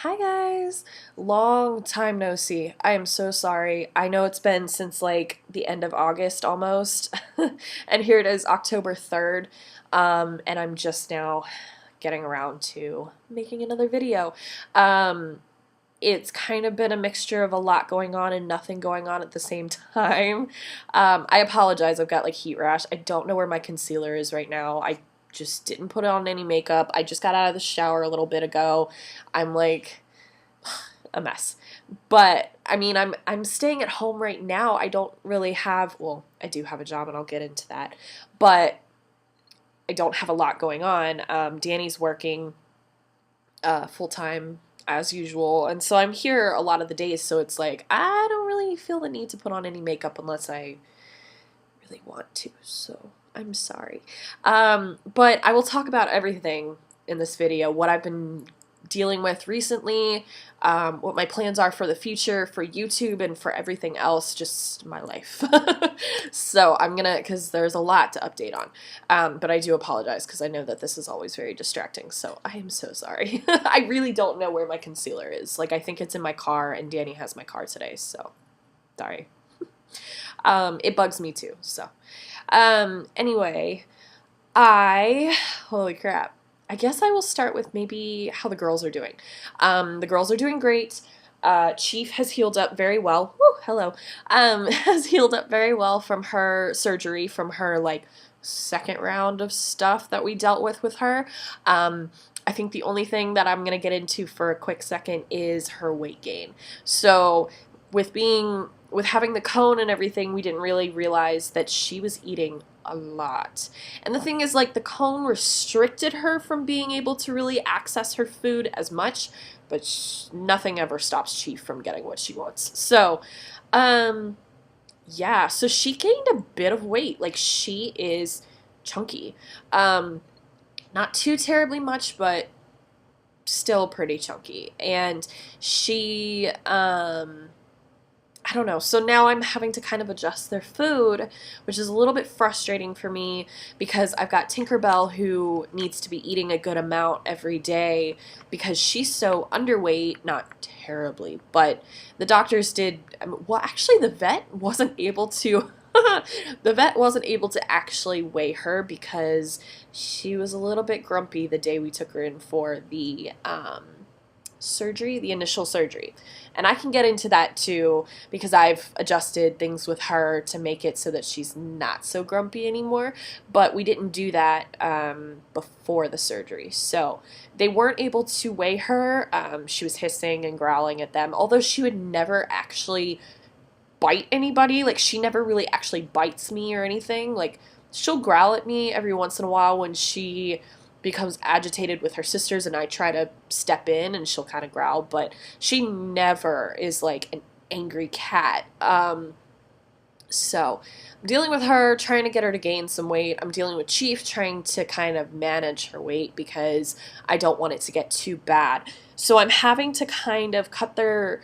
Hi guys! Long time no see. I am so sorry. I know it's been since like the end of August almost, and here it is October 3rd, and I'm just now getting around to making another video. Um, it's kind of been a mixture of a lot going on and nothing going on at the same time. I apologize, I've got like heat rash. I don't know where my concealer is right now. I just didn't put on any makeup. I just got out of the shower a little bit ago. I'm like a mess. But I mean, I'm staying at home right now. I don't really have, well, I do have a job and I'll get into that. But I don't have a lot going on. Danny's working full time as usual, and so I'm here a lot of the days, so it's like I don't really feel the need to put on any makeup unless I really want to, so I'm sorry. But I will talk about everything in this video, what I've been dealing with recently, what my plans are for the future, for YouTube, and for everything else, just my life. So I'm gonna, because there's a lot to update on, but I do apologize because I know that this is always very distracting, so I am so sorry. I really don't know where my concealer is. Like, I think it's in my car, and Danny has my car today, so sorry. It bugs me too, so. Anyway, holy crap. I guess I will start with maybe how the girls are doing. The girls are doing great. Chief has healed up very well. Woo, hello. Has healed up very well from her surgery, from her, like, second round of stuff that we dealt with her. I think the only thing that I'm going to get into for a quick second is her weight gain. So, with having the cone and everything, we didn't really realize that she was eating a lot. And the thing is, like, the cone restricted her from being able to really access her food as much, but nothing ever stops Chief from getting what she wants. So, yeah, so she gained a bit of weight. Like, she is chunky. Not too terribly much, but still pretty chunky. And she, I don't know. So now I'm having to kind of adjust their food, which is a little bit frustrating for me because I've got Tinkerbell who needs to be eating a good amount every day because she's so underweight, not terribly, but the doctors did, well, actually the vet wasn't able to, the vet wasn't able to actually weigh her because she was a little bit grumpy the day we took her in for the, surgery, the initial surgery. And I can get into that too because I've adjusted things with her to make it so that she's not so grumpy anymore. But we didn't do that before the surgery. So they weren't able to weigh her. She was hissing and growling at them, although she would never actually bite anybody. Like, she never really actually bites me or anything. Like, she'll growl at me every once in a while when she becomes agitated with her sisters and I try to step in and she'll kind of growl, but she never is like an angry cat. So I'm dealing with her, trying to get her to gain some weight. I'm dealing with Chief, trying to kind of manage her weight because I don't want it to get too bad. So I'm having to kind of cut their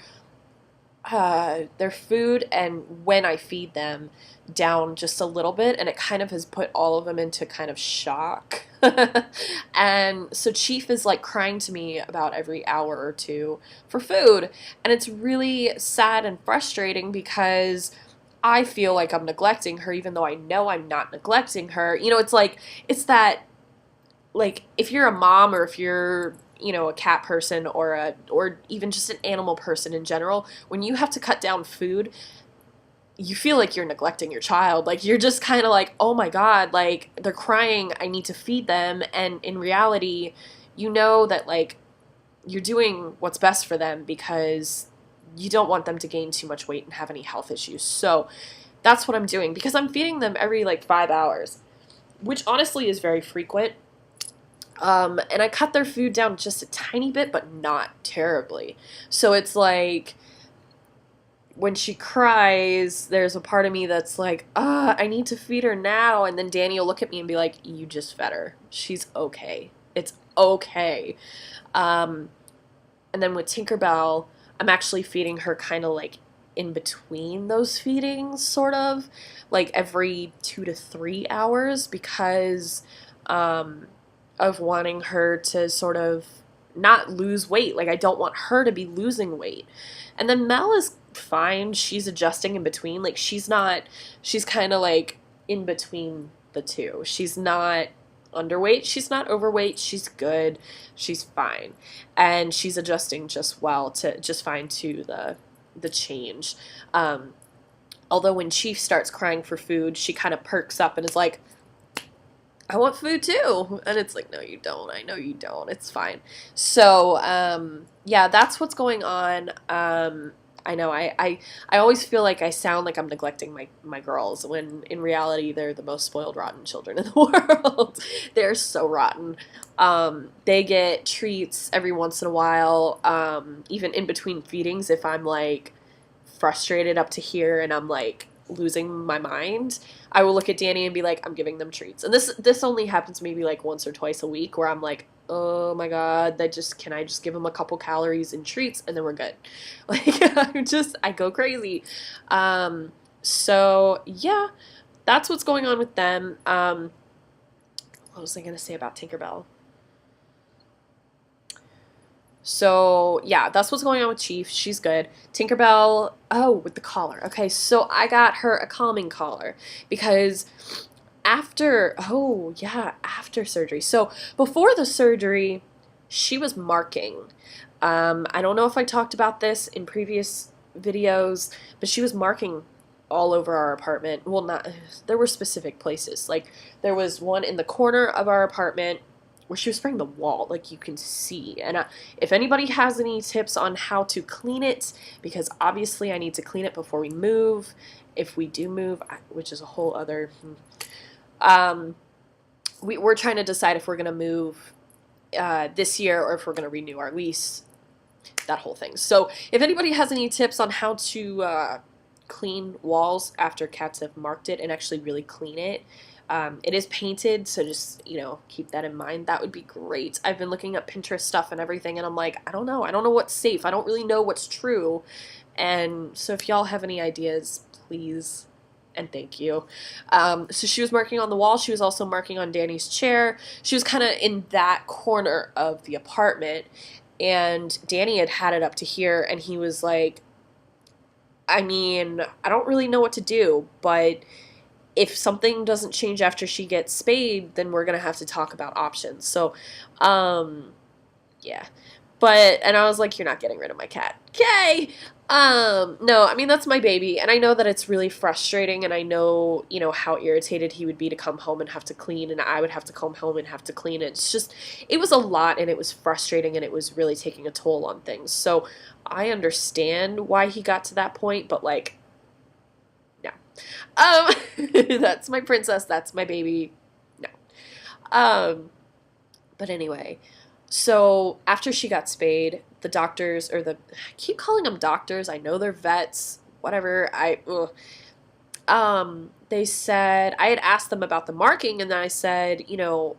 food and when I feed them down just a little bit, and it kind of has put all of them into kind of shock. And so Chief is like crying to me about every hour or two for food, and it's really sad and frustrating because I feel like I'm neglecting her even though I know I'm not neglecting her. You know, it's like, it's that, like, if you're a mom or if you're, you know, a cat person or even just an animal person in general, when you have to cut down food, you feel like you're neglecting your child. Like, you're just kind of like, oh my God, like, they're crying, I need to feed them. And in reality, you know that, like, you're doing what's best for them because you don't want them to gain too much weight and have any health issues. So that's what I'm doing because I'm feeding them every, like, 5 hours, which honestly is very frequent. And I cut their food down just a tiny bit, but not terribly. So it's like, when she cries, there's a part of me that's like, I need to feed her now. And then Danny will look at me and be like, you just fed her. She's okay. It's okay. And then with Tinkerbell, I'm actually feeding her kind of like in between those feedings, sort of, like every 2 to 3 hours because of wanting her to sort of not lose weight. Like, I don't want her to be losing weight. And then Mel is fine. She's adjusting in between. Like, she's kind of like in between the two. She's not underweight. She's not overweight. She's good. She's fine. And she's adjusting just fine to the change. Although when Chief starts crying for food, she kind of perks up and is like, I want food too. And it's like, no, you don't. I know you don't. It's fine. So, yeah, that's what's going on. I know I always feel like I sound like I'm neglecting my girls when in reality they're the most spoiled, rotten children in the world. They're so rotten. They get treats every once in a while, even in between feedings if I'm like frustrated up to here and I'm like losing my mind. I will look at Danny and be like, I'm giving them treats. And this only happens maybe like once or twice a week where I'm like, oh my god, can I just give them a couple calories and treats and then we're good. Like I go crazy. So yeah, that's what's going on with them. What was I gonna say about Tinkerbell? So, yeah, that's what's going on with Chief. She's good. Tinkerbell, oh, with the collar. Okay, so I got her a calming collar because after surgery. So, before the surgery, she was marking. I don't know if I talked about this in previous videos, but she was marking all over our apartment. Well, not, there were specific places. Like, there was one in the corner of our apartment where she was spraying the wall, like you can see. And if anybody has any tips on how to clean it, because obviously I need to clean it before we move, if we do move, which is a whole other, we're trying to decide if we're going to move this year or if we're going to renew our lease, that whole thing. So if anybody has any tips on how to clean walls after cats have marked it and actually really clean it, it is painted, so just, keep that in mind. That would be great. I've been looking up Pinterest stuff and everything, and I'm like, I don't know. I don't know what's safe. I don't really know what's true. And so if y'all have any ideas, please and thank you. So she was marking on the wall. She was also marking on Danny's chair. She was kind of in that corner of the apartment, and Danny had it up to here, and he was like, I mean, I don't really know what to do, but if something doesn't change after she gets spayed, then we're going to have to talk about options. So, yeah. And I was like, you're not getting rid of my cat. Okay. No, I mean, that's my baby. And I know that it's really frustrating. And I know, how irritated he would be to come home and have to clean. And I would have to come home and have to clean. It was a lot and it was frustrating and it was really taking a toll on things. So I understand why he got to that point, but like, that's my princess, that's my baby. No. But anyway, so after she got spayed, the doctors, I keep calling them doctors, I know they're vets, whatever, they said, I had asked them about the marking, and then I said, do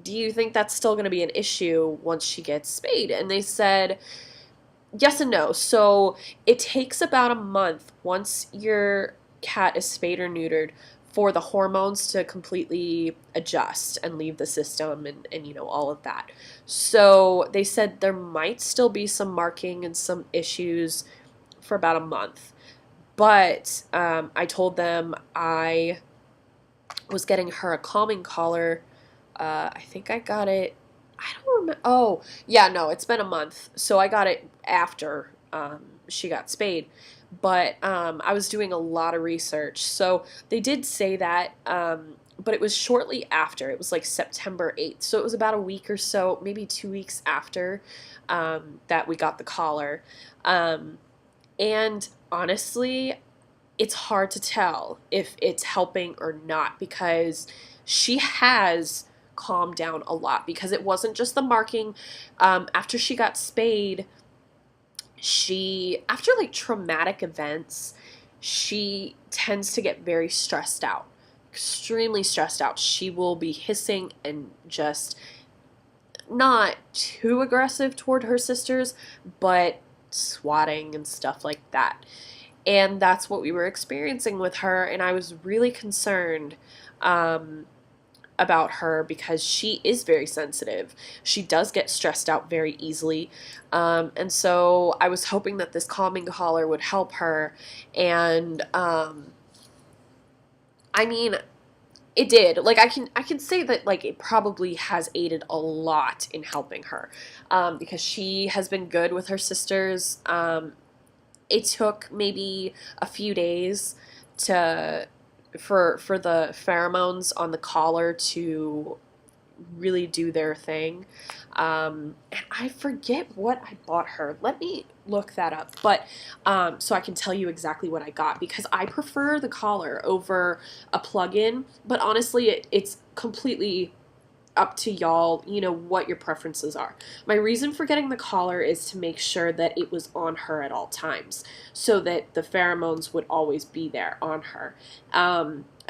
you think that's still going to be an issue once she gets spayed? And they said, yes and no. So it takes about a month once your cat is spayed or neutered for the hormones to completely adjust and leave the system and all of that. So they said there might still be some marking and some issues for about a month. But I told them I was getting her a calming collar. I think I got it. I don't remember. Oh, yeah, no, it's been a month. So I got it after she got spayed. But I was doing a lot of research. So they did say that, but it was shortly after. It was like September 8th. So it was about a week or so, maybe 2 weeks after that we got the collar. And honestly, it's hard to tell if it's helping or not because she has calmed down a lot because it wasn't just the marking. After she got spayed, after like traumatic events, she tends to get very stressed out, extremely stressed out. She will be hissing and just not too aggressive toward her sisters, but swatting and stuff like that. And that's what we were experiencing with her, and I was really concerned about her because she is very sensitive. She does get stressed out very easily. And so I was hoping that this calming collar would help her. And I mean, it did. Like I can say that like it probably has aided a lot in helping her, because she has been good with her sisters. It took maybe a few days to for the pheromones on the collar to really do their thing. And I forget what I bought her. Let me look that up. But so I can tell you exactly what I got, because I prefer the collar over a plug-in. But honestly, it's completely up to y'all, what your preferences are. My reason for getting the collar is to make sure that it was on her at all times, so that the pheromones would always be there on her.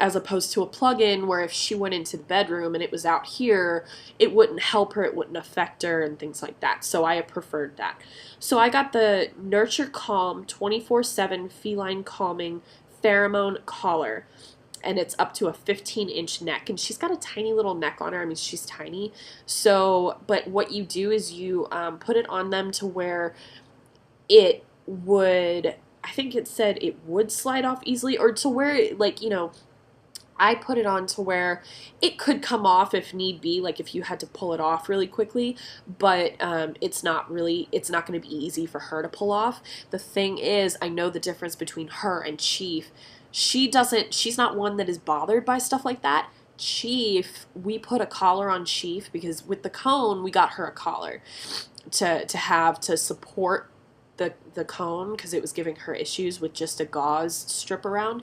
As opposed to a plug-in where if she went into the bedroom and it was out here, it wouldn't help her, it wouldn't affect her, and things like that. So I preferred that. So I got the Nurture Calm 24/7 Feline Calming Pheromone Collar, and it's up to a 15-inch neck, and she's got a tiny little neck on her. I mean, she's tiny. So, but what you do is you put it on them to where it would, I think it said it would slide off easily, or to where it, like, I put it on to where it could come off if need be, like if you had to pull it off really quickly, but it's not going to be easy for her to pull off. The thing is, I know the difference between her and Chief. She's not one that is bothered by stuff like that. Chief, we put a collar on Chief because with the cone, we got her a collar to have to support the cone, because it was giving her issues with just a gauze strip around.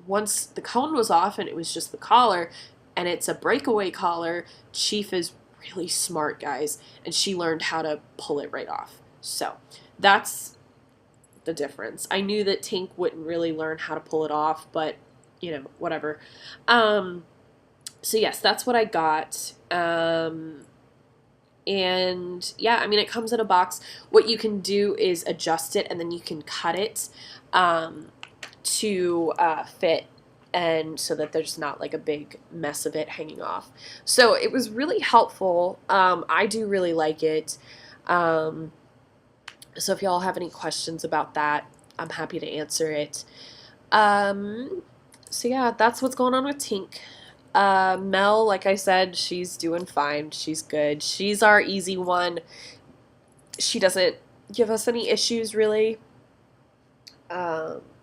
Once the cone was off and it was just the collar, and it's a breakaway collar, Chief is really smart, guys, and she learned how to pull it right off. So that's the difference. I knew that Tink wouldn't really learn how to pull it off, but whatever. So yes, that's what I got. And yeah, I mean, it comes in a box. What you can do is adjust it, and then you can cut it to fit, and so that there's not like a big mess of it hanging off. So it was really helpful. I do really like it. So if y'all have any questions about that, I'm happy to answer it. So yeah, that's what's going on with Tink. Mel, like I said, she's doing fine. She's good. She's our easy one. She doesn't give us any issues, really.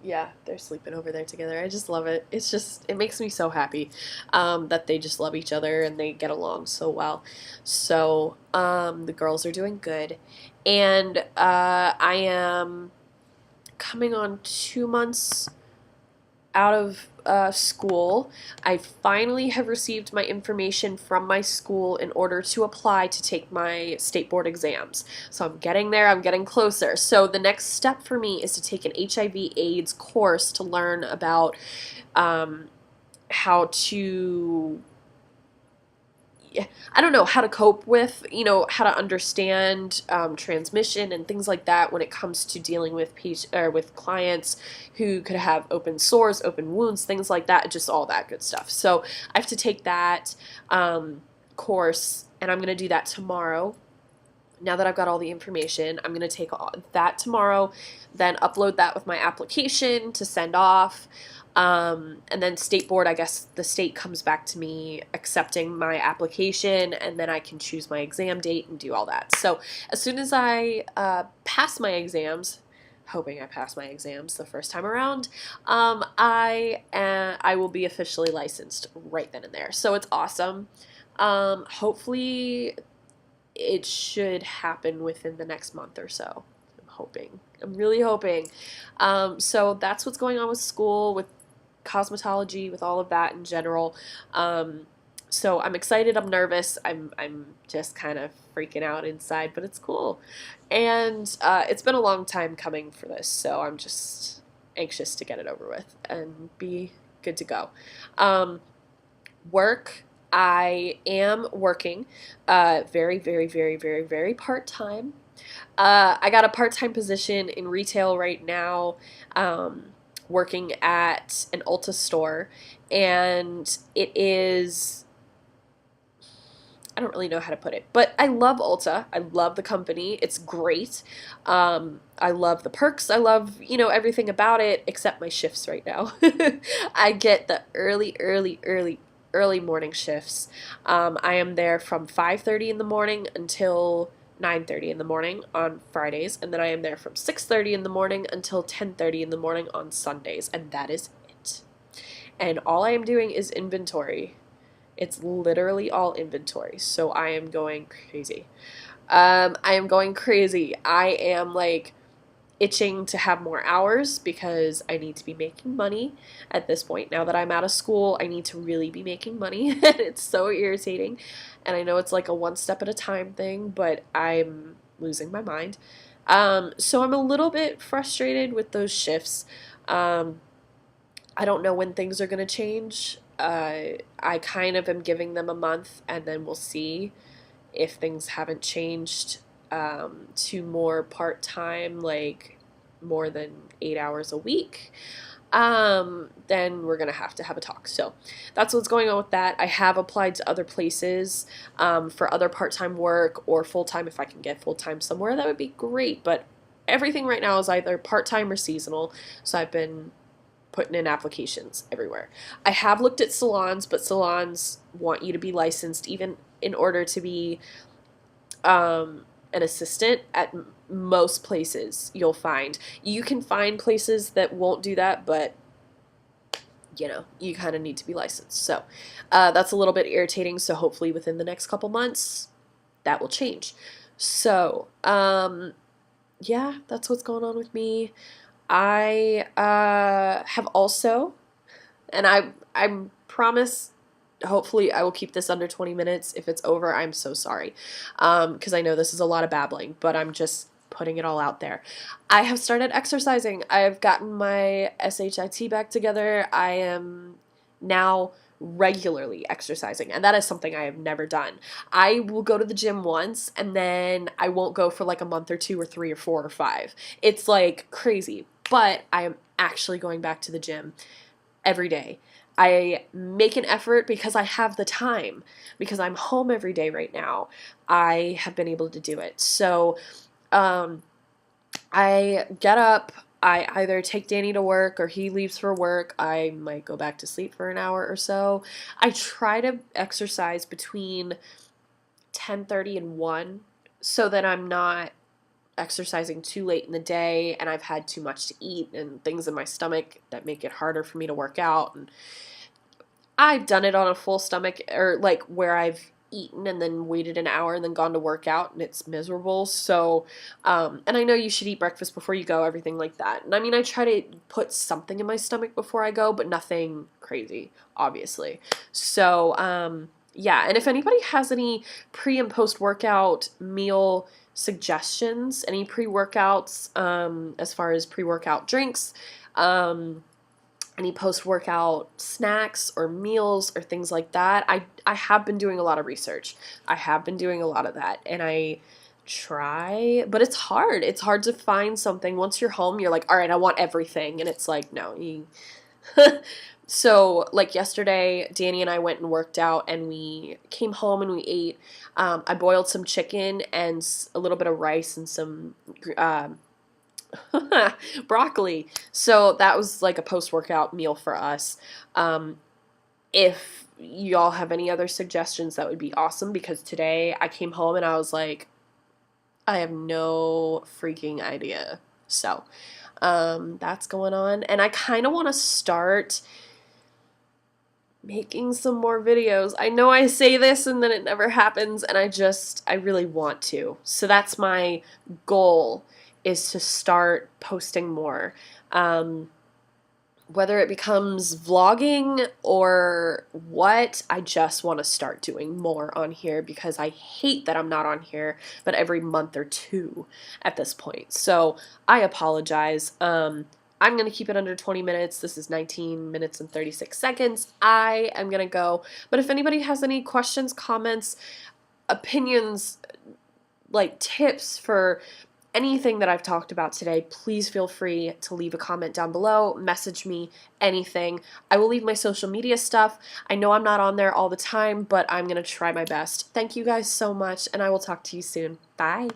Yeah, they're sleeping over there together. I just love it. It makes me so happy that they just love each other and they get along so well. So the girls are doing good. And I am coming on 2 months out of school. I finally have received my information from my school in order to apply to take my state board exams. So I'm getting there, I'm getting closer. So the next step for me is to take an HIV/AIDS course to learn about how to, I don't know, how to cope with, how to understand transmission and things like that when it comes to dealing with with clients who could have open sores, open wounds, things like that, just all that good stuff. So I have to take that course, and I'm going to do that tomorrow. Now that I've got all the information, I'm going to take that tomorrow, then upload that with my application to send off. And then state board, I guess the state comes back to me accepting my application, and then I can choose my exam date and do all that. So as soon as I pass my exams, hoping I pass my exams the first time around, I will be officially licensed right then and there. So it's awesome. Hopefully it should happen within the next month or so. I'm really hoping. So that's what's going on with school, with cosmetology, with all of that in general. So I'm excited, I'm nervous, I'm just kind of freaking out inside, but it's cool. And it's been a long time coming for this, so I'm just anxious to get it over with and be good to go. Work. I am working very, very, very, very, very part-time. I got a part-time position in retail right now, working at an Ulta store, and it is, I don't really know how to put it, but I love Ulta. I love the company. It's great. I love the perks. I love, everything about it except my shifts right now. I get the early morning shifts. I am there from 5:30 in the morning until 9:30 in the morning on Fridays, and then I am there from 6:30 in the morning until 10:30 in the morning on Sundays, and that is it. And all I am doing is inventory. It's literally all inventory. So I am going crazy. I am going crazy. I am like itching to have more hours because I need to be making money at this point. Now that I'm out of school, I need to really be making money. And it's so irritating. And I know it's like a one step at a time thing, but I'm losing my mind. So I'm a little bit frustrated with those shifts. Um, I don't know when things are going to change. I kind of am giving them a month, and then we'll see if things haven't changed to more part time, like more than 8 hours a week. Then we're going to have a talk. So that's what's going on with that. I have applied to other places for other part time work or full time. If I can get full time somewhere, that would be great. But everything right now is either part time or seasonal. So I've been putting in applications everywhere. I have looked at salons, but salons want you to be licensed even in order to be an assistant at most places you'll find. You can find places that won't do that, but you kind of need to be licensed. So that's a little bit irritating. So hopefully within the next couple months, that will change. So yeah, that's what's going on with me. I have also, and I promise, hopefully I will keep this under 20 minutes. If it's over, I'm so sorry, because I know this is a lot of babbling, but I'm just putting it all out there. I have started exercising. I've gotten my SHIT back together. I am now regularly exercising, and that is something I have never done. I will go to the gym once, and then I won't go for like a month or two or three or four or five. It's like crazy, but I am actually going back to the gym every day. I make an effort because I have the time, because I'm home every day right now. I have been able to do it. So I get up, I either take Danny to work or he leaves for work. I might go back to sleep for an hour or so. I try to exercise between 10:30 and 1 so that I'm not exercising too late in the day and I've had too much to eat and things in my stomach that make it harder for me to work out. And I've done it on a full stomach, or like where I've eaten and then waited an hour and then gone to work out, and it's miserable. So, and I know you should eat breakfast before you go, everything like that. And I mean, I try to put something in my stomach before I go, but nothing crazy, obviously. So, yeah. And if anybody has any pre and post workout meal suggestions, any pre-workouts, as far as pre-workout drinks, any post-workout snacks or meals or things like that. I have been doing a lot of research. I have been doing a lot of that, and I try, but it's hard. It's hard to find something. Once you're home, you're like, all right, I want everything, and it's like, no. So, like yesterday, Danny and I went and worked out, and we came home and we ate. I boiled some chicken and a little bit of rice and some broccoli. So that was like a post-workout meal for us. If y'all have any other suggestions, that would be awesome, because today I came home and I was like, I have no freaking idea. So that's going on. And I kind of want to start making some more videos. I know I say this and then it never happens, and I really want to. So that's my goal, is to start posting more. Whether it becomes vlogging or what, I just want to start doing more on here, because I hate that I'm not on here but every month or two at this point. So I apologize. I'm going to keep it under 20 minutes. This is 19 minutes and 36 seconds. I am going to go. But if anybody has any questions, comments, opinions, like tips for anything that I've talked about today, please feel free to leave a comment down below, message me, anything. I will leave my social media stuff. I know I'm not on there all the time, but I'm going to try my best. Thank you guys so much, and I will talk to you soon. Bye.